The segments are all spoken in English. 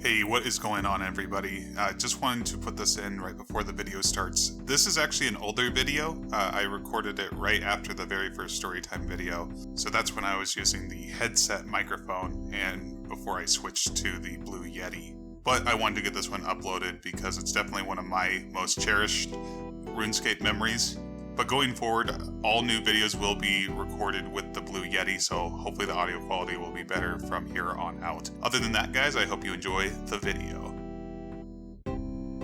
Hey, what is going on, everybody? Just wanted to put this in right before the video starts. This is actually an older video. I recorded it right after the very first Storytime video. So that's when I was using the headset microphone and before I switched to the Blue Yeti. But I wanted to get this one uploaded because it's definitely one of my most cherished RuneScape memories. But going forward, all new videos will be recorded with the Blue Yeti, so hopefully the audio quality will be better from here on out. Other than that, guys, I hope you enjoy the video.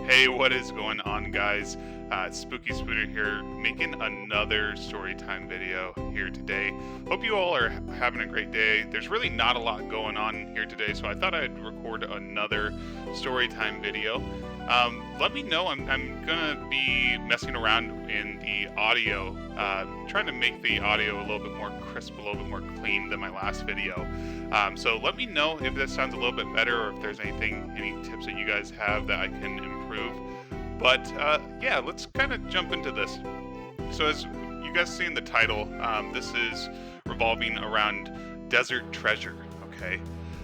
Hey, what is going on, guys? Spooky Spooter here, making another Storytime video here today. Hope you all are having a great day. There's really not a lot going on here today, so I thought I'd record another Storytime video. Let me know. I'm gonna be messing around in the audio, trying to make the audio a little bit more crisp, a little bit more clean than my last video. So let me know if this sounds a little bit better, or if there's any tips that you guys have that I can improve. But yeah, let's kind of jump into this. So as you guys see in the title, this is revolving around Desert Treasure. Okay,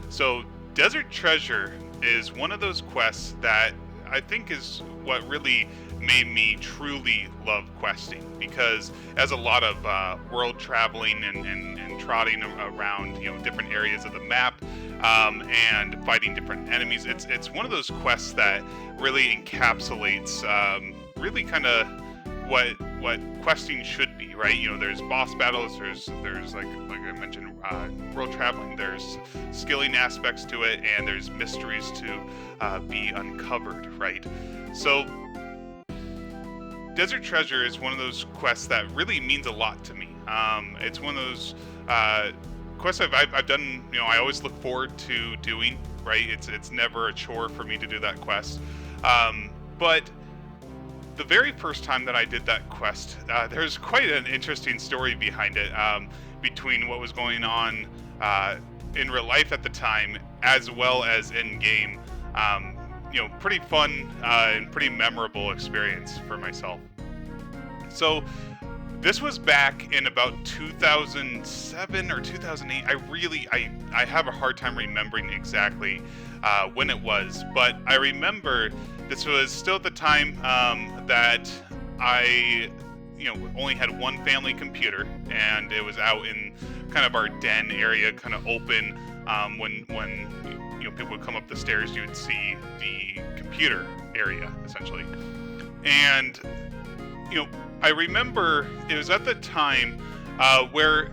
so Desert Treasure is one of those quests that I think is what really made me truly love questing, because as a lot of world traveling and trotting around, different areas of the map and fighting different enemies, it's one of those quests that really encapsulates really kind of what questing should be, right? There's boss battles, there's like I mentioned, world traveling, there's skilling aspects to it, and there's mysteries to be uncovered, right? So Desert Treasure is one of those quests that really means a lot to me. It's one of those quests I've done, I always look forward to doing, right? It's never a chore for me to do that quest. But the very first time that I did that quest, there's quite an interesting story behind it, between what was going on in real life at the time, as well as in game. Pretty fun and pretty memorable experience for myself. So this was back in about 2007 or 2008. I have a hard time remembering exactly when it was, but I remember this was still at the time that I only had one family computer, and it was out in kind of our den area, kind of open. When people would come up the stairs, you would see the computer area essentially. And I remember it was at the time where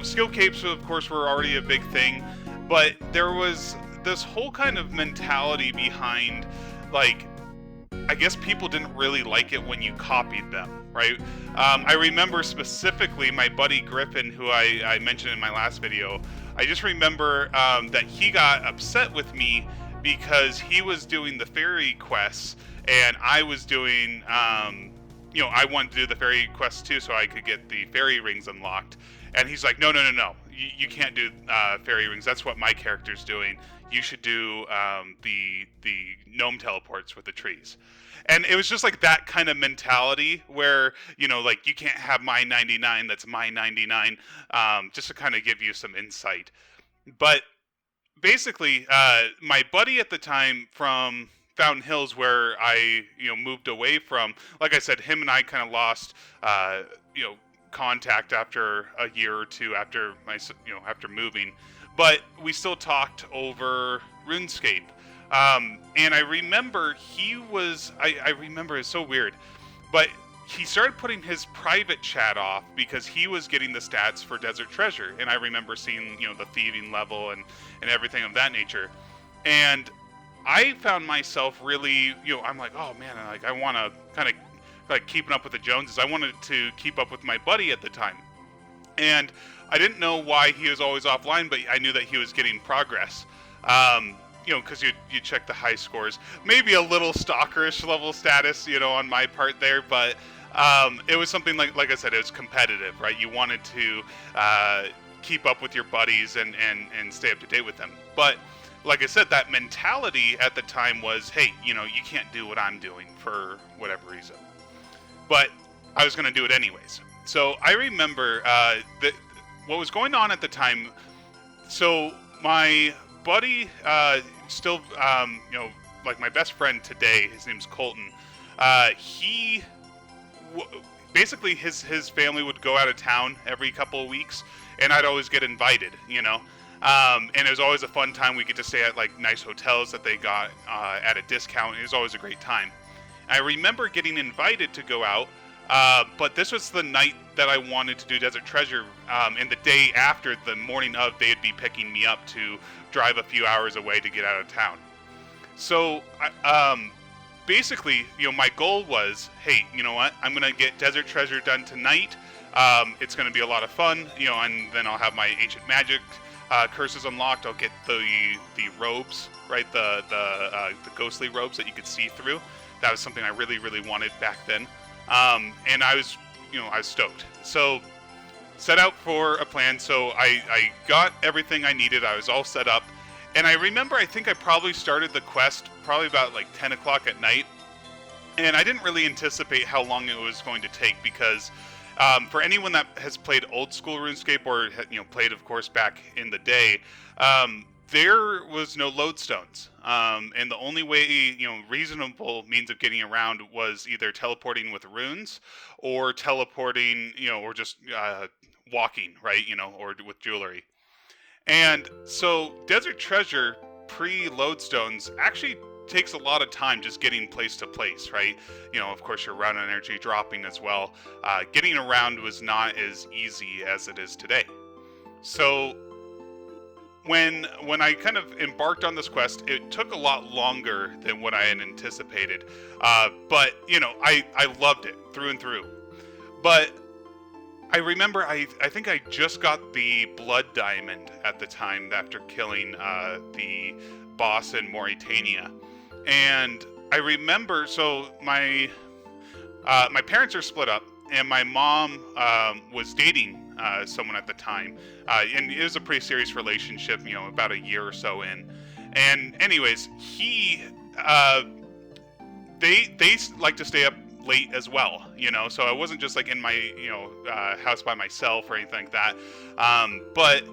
skill capes, of course, were already a big thing, but there was this whole kind of mentality behind, like, I guess people didn't really like it when you copied them, right? I remember specifically my buddy Griffin, who I mentioned in my last video. I just remember that he got upset with me because he was doing the fairy quests, and I was doing, I wanted to do the fairy quests too, so I could get the fairy rings unlocked. And he's like, no. You can't do fairy rings. That's what my character's doing. You should do the gnome teleports with the trees. And it was just like that kind of mentality where, like, you can't have my 99, that's my 99, just to kind of give you some insight. But basically, my buddy at the time from Fountain Hills, where I, moved away from, like I said, him and I kind of lost, contact after a year or two after after moving, but we still talked over RuneScape. And I remember I remember, it's so weird, but he started putting his private chat off because he was getting the stats for Desert Treasure. And I remember seeing, the thieving level and everything of that nature. And I found myself really, I'm like, oh man, I want to kind of like keeping up with the Joneses. I wanted to keep up with my buddy at the time. And I didn't know why he was always offline, but I knew that he was getting progress. Because you check the high scores, maybe a little stalkerish level status, on my part there, but it was something like I said, it was competitive, right? You wanted to keep up with your buddies and stay up to date with them. But like I said, that mentality at the time was, hey, you can't do what I'm doing for whatever reason. But I was going to do it anyways. So I remember that what was going on at the time. So my buddy, still, like my best friend today, his name's Colton. He basically his family would go out of town every couple of weeks, and I'd always get invited, and it was always a fun time. We get to stay at like nice hotels that they got at a discount. It was always a great time. I remember getting invited to go out, but this was the night that I wanted to do Desert Treasure, and the day after, the morning of, they'd be picking me up to drive a few hours away to get out of town. So, basically, my goal was, hey, you know what? I'm gonna get Desert Treasure done tonight. It's gonna be a lot of fun, and then I'll have my ancient magic curses unlocked. I'll get the robes, right? The ghostly robes that you could see through. That was something I really, really wanted back then. And I was stoked. So set out for a plan. So I got everything I needed. I was all set up. And I remember, I think I probably started the quest probably about like 10 o'clock at night. And I didn't really anticipate how long it was going to take, because for anyone that has played old school RuneScape, or played, of course, back in the day, there was no lodestones, and the only way, reasonable means of getting around was either teleporting with runes, or teleporting, or just walking, right, or with jewelry. And so Desert Treasure pre-lodestones actually takes a lot of time just getting place to place, right? Of course, your run energy dropping as well. Getting around was not as easy as it is today. So when I kind of embarked on this quest, it took a lot longer than what I had anticipated. But I loved it through and through. But I remember I think I just got the blood diamond at the time after killing the boss in Mauritania. And I remember, so my parents are split up, and my mom was dating someone at the time, and it was a pretty serious relationship, about a year or so in. And anyways, they like to stay up late as well, so I wasn't just like in my house by myself or anything like that. But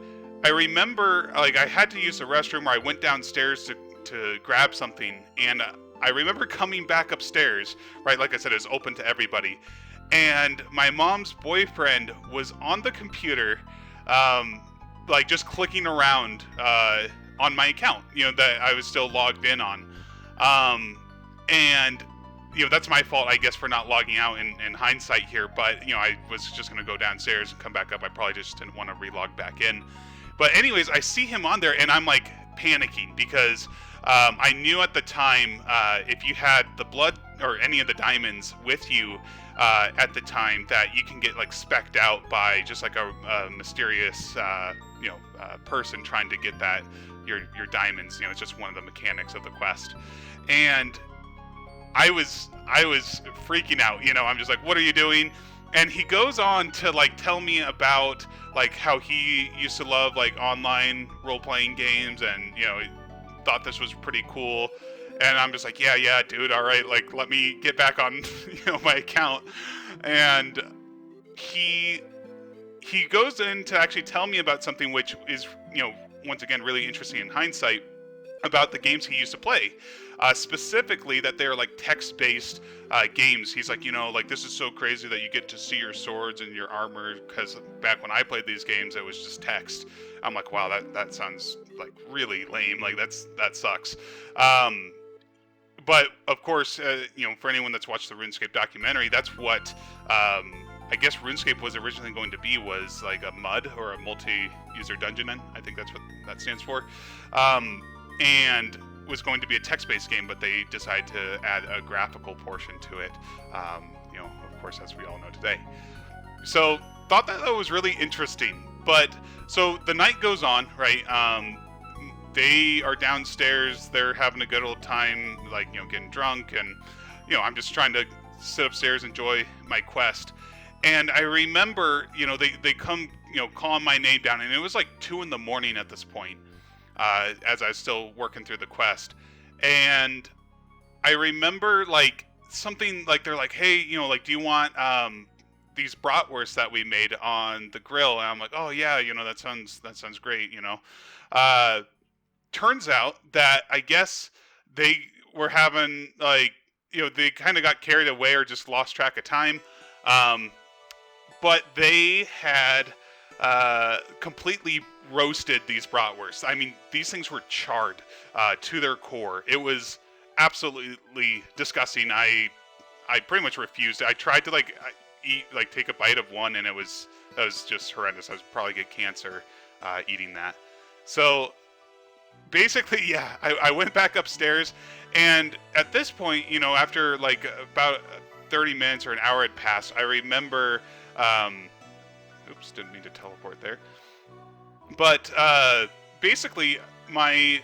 I remember, like, I had to use the restroom, or I went downstairs to grab something, and I remember coming back upstairs, right, like I said, it was open to everybody, and my mom's boyfriend was on the computer, like just clicking around on my account, that I was still logged in on, and that's my fault, I guess, for not logging out in hindsight here, but I was just going to go downstairs and come back up. I probably just didn't want to relog back in. But anyways, I see him on there, and I'm like panicking, because I knew at the time, if you had the blood or any of the diamonds with you at the time, that you can get like specced out by just like a mysterious person trying to get that your diamonds. It's just one of the mechanics of the quest. And I was freaking out. I'm just like, what are you doing? And he goes on to like tell me about like how he used to love like online role-playing games, and thought this was pretty cool. And I'm just like, yeah, dude, all right, like, let me get back on my account. And he goes in to actually tell me about something which is once again really interesting in hindsight, about the games he used to play, specifically that they're like text-based games. He's like, like, this is so crazy that you get to see your swords and your armor, because back when I played these games, it was just text. I'm like, wow, that sounds like really lame. Like, that sucks. But of course, for anyone that's watched the RuneScape documentary, that's what I guess RuneScape was originally going to be, was like a MUD, or a multi-user dungeon. I think that's what that stands for. And was going to be a text-based game, but they decided to add a graphical portion to it, of course, as we all know today. So thought that was really interesting. But so the night goes on, right? They are downstairs, they're having a good old time, like, getting drunk, and I'm just trying to sit upstairs, enjoy my quest. And I remember, they come, calling my name down, and it was like 2 a.m. at this point, as I was still working through the quest. And I remember like something like, they're like, hey, like, do you want these bratwursts that we made on the grill? And I'm like, oh yeah, that sounds great, turns out that I guess they were having like, they kind of got carried away or just lost track of time. Um, but they had completely roasted these bratwursts. I mean, these things were charred to their core. It was absolutely disgusting. I pretty much refused. I tried to take a bite of one, and that was just horrendous. I would probably get cancer eating that. So basically, yeah, I went back upstairs, and at this point, after like about 30 minutes or an hour had passed, I remember. Oops, didn't mean to teleport there. But basically, I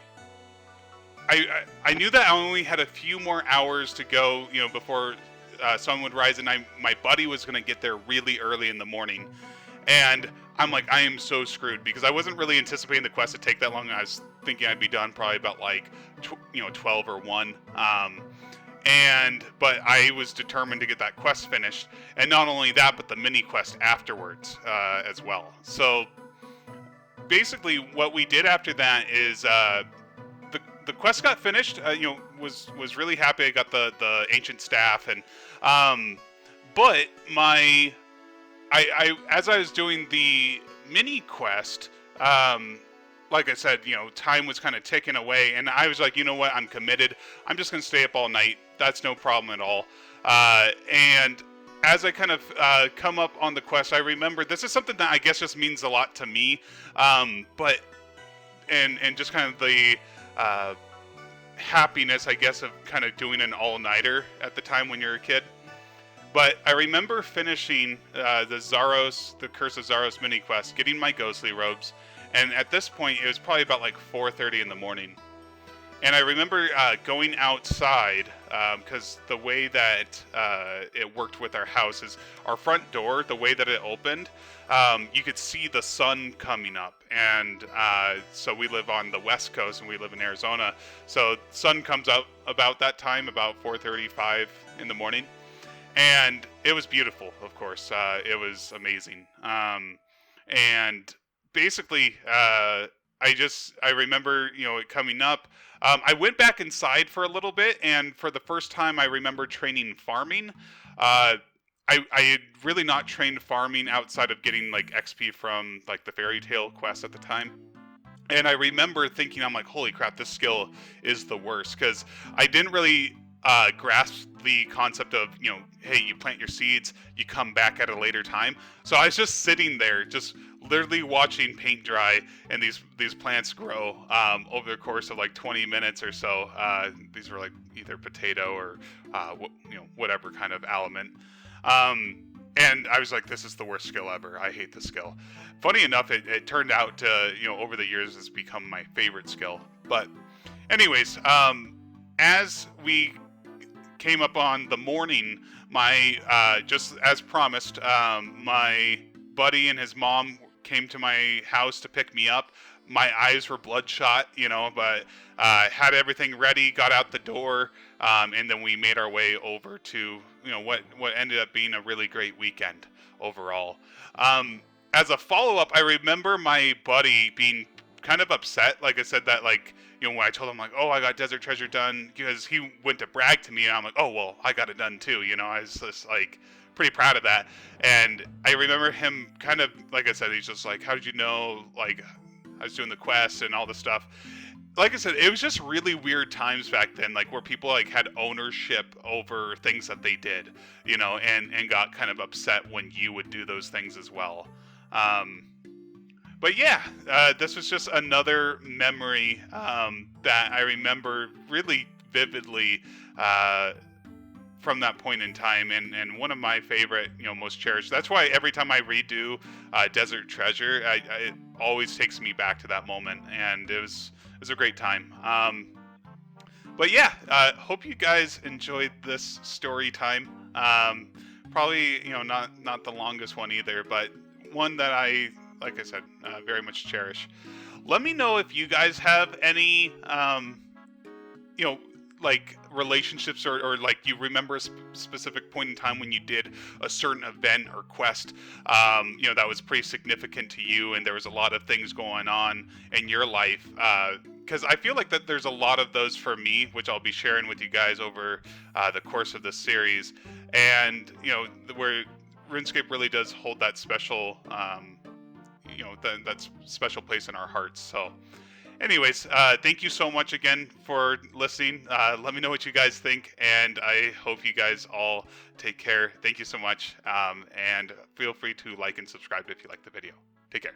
knew that I only had a few more hours to go, before sun would rise, and my buddy was gonna get there really early in the morning, and I'm like, I am so screwed because I wasn't really anticipating the quest to take that long. I was thinking I'd be done probably about like 12 or 1. But I was determined to get that quest finished, and not only that, but the mini quest afterwards as well. So basically, what we did after that is the quest got finished. Was really happy. I got the ancient staff, and but I as I was doing the mini quest, like I said, time was kind of ticking away, and I was like, you know what, I'm committed. I'm just gonna stay up all night. That's no problem at all. And as I kind of come up on the quest, I remember this is something that I guess just means a lot to me. But just kind of the happiness, I guess, of kind of doing an all-nighter at the time when you're a kid. But I remember finishing the Curse of Zaros mini quest, getting my ghostly robes, and at this point it was probably about like 4:30 in the morning. And I remember going outside because the way that it worked with our house is our front door, the way that it opened, you could see the sun coming up. And so we live on the West Coast and we live in Arizona. So sun comes out about that time, about 4:35 in the morning. And it was beautiful, of course. It was amazing. And basically, I remember, it coming up. I went back inside for a little bit, and for the first time, I remember training farming. I had really not trained farming outside of getting like XP from like the fairy tale quest at the time. And I remember thinking, I'm like, holy crap, this skill is the worst, because I didn't really grasp the concept of, hey, you plant your seeds, you come back at a later time. So I was just sitting there, just literally watching paint dry and these plants grow over the course of like 20 minutes or so. These were like either potato or whatever kind of element. And I was like, this is the worst skill ever. I hate this skill. Funny enough, it turned out to, over the years, has become my favorite skill. But anyways, as we came up on the morning, my just as promised, my buddy and his mom came to my house to pick me up. My eyes were bloodshot, but had everything ready, got out the door, and then we made our way over to what ended up being a really great weekend overall. As a follow-up, I remember my buddy being kind of upset, like I said, that when I told him like, oh, I got Desert Treasure done, because he went to brag to me, and I'm like, oh, well, I got it done too. I was just like pretty proud of that. And I remember him kind of, like I said, he's just like, how did you know, like, I was doing the quest and all this stuff. Like I said, it was just really weird times back then, like where people like had ownership over things that they did, and got kind of upset when you would do those things as well. But yeah, this was just another memory that I remember really vividly from that point in time, and one of my favorite, most cherished. That's why every time I redo Desert Treasure, it always takes me back to that moment, and it was a great time. But yeah, hope you guys enjoyed this story time. Probably, not the longest one either, but one that I, like I said, very much cherish. Let me know if you guys have any, like relationships, or like you remember a specific point in time when you did a certain event or quest, you know, that was pretty significant to you, and there was a lot of things going on in your life. Because I feel like that there's a lot of those for me, which I'll be sharing with you guys over the course of this series, and you know, where RuneScape really does hold that special, you know, that special place in our hearts. So anyways, thank you so much again for listening. Let me know what you guys think, and I hope you guys all take care. Thank you so much, and feel free to like and subscribe if you like the video. Take care.